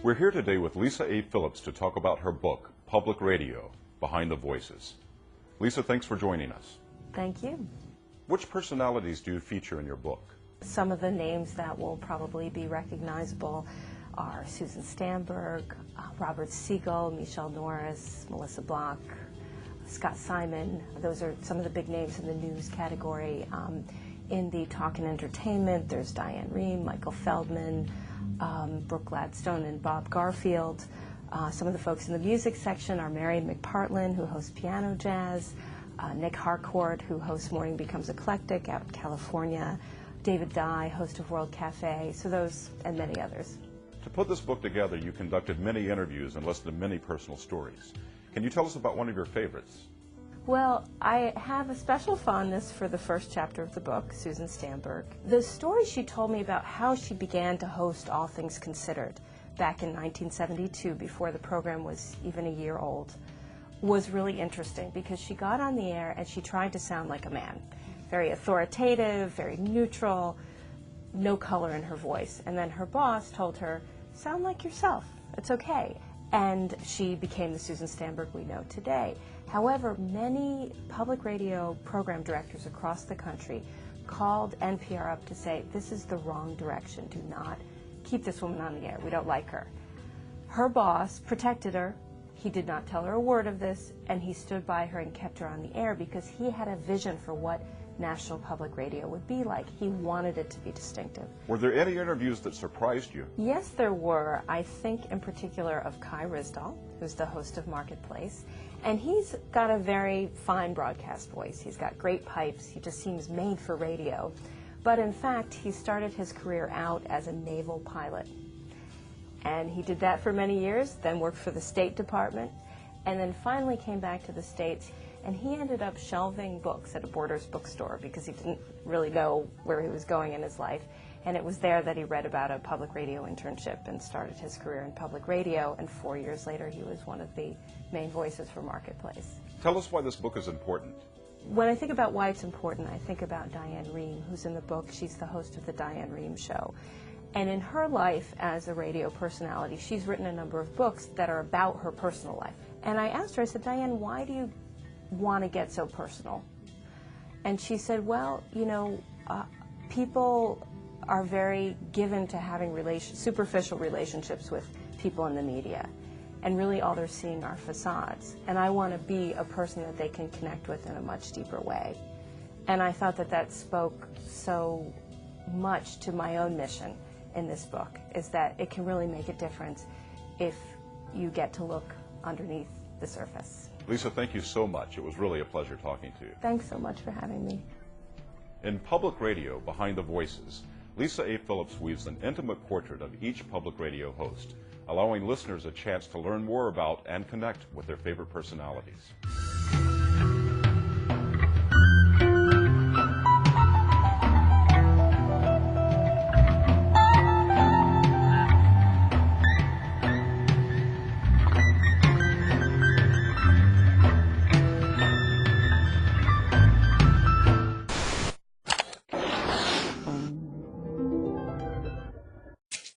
We're here today with Lisa A. Phillips to talk about her book, Public Radio, Behind the Voices. Lisa, thanks for joining us. Thank you. Which personalities do you feature in your book? Some of the names that will probably be recognizable are Susan Stamberg, Robert Siegel, Michelle Norris, Melissa Block, Scott Simon. Those are some of the big names in the news category. In the talk and entertainment, there's Diane Rehm, Michael Feldman, Brooke Gladstone, and Bob Garfield. Some of the folks in the music section are Marian McPartlin, who hosts Piano Jazz, Nick Harcourt, who hosts Morning Becomes Eclectic out in California, David Dye, host of World Cafe, so those and many others. To put this book together, you conducted many interviews and listened to many personal stories. Can you tell us about one of your favorites? Well, I have a special fondness for the first chapter of the book, Susan Stamberg. The story she told me about how she began to host All Things Considered back in 1972, before the program was even a year old, was really interesting because she got on the air and she tried to sound like a man. Very authoritative, very neutral, no color in her voice. And then her boss told her, sound like yourself, it's okay. And she became the Susan Stamberg we know today. However, many public radio program directors across the country called NPR up to say, this is the wrong direction, do not keep this woman on the air, we don't like her. Her boss protected her, he did not tell her a word of this, and he stood by her and kept her on the air because he had a vision for what national public radio would be like. He wanted it to be distinctive. Were there any interviews that surprised you? Yes, there were. I think in particular of Kai Risdahl, who's the host of Marketplace. And he's got a very fine broadcast voice. He's got great pipes. He just seems made for radio. But in fact, he started his career out as a naval pilot. And he did that for many years, then worked for the State Department, and then finally came back to the States. And he ended up shelving books at a Borders bookstore because he didn't really know where he was going in his life. And it was there that he read about a public radio internship and started his career in public radio. And 4 years later, he was one of the main voices for Marketplace. Tell us why this book is important. When I think about why it's important, I think about Diane Rehm, who's in the book. She's the host of the Diane Rehm Show. And in her life as a radio personality, she's written a number of books that are about her personal life. And I asked her, I said, Diane, why do you want to get so personal? And she said, well, you know, people are very given to having superficial relationships with people in the media. And really all they're seeing are facades. And I want to be a person that they can connect with in a much deeper way. And I thought that that spoke so much to my own mission in this book, is that it can really make a difference if you get to look underneath the surface. Lisa, thank you so much. It was really a pleasure talking to you. Thanks so much for having me. In Public Radio, Behind the Voices, Lisa A. Phillips weaves an intimate portrait of each public radio host, allowing listeners a chance to learn more about and connect with their favorite personalities.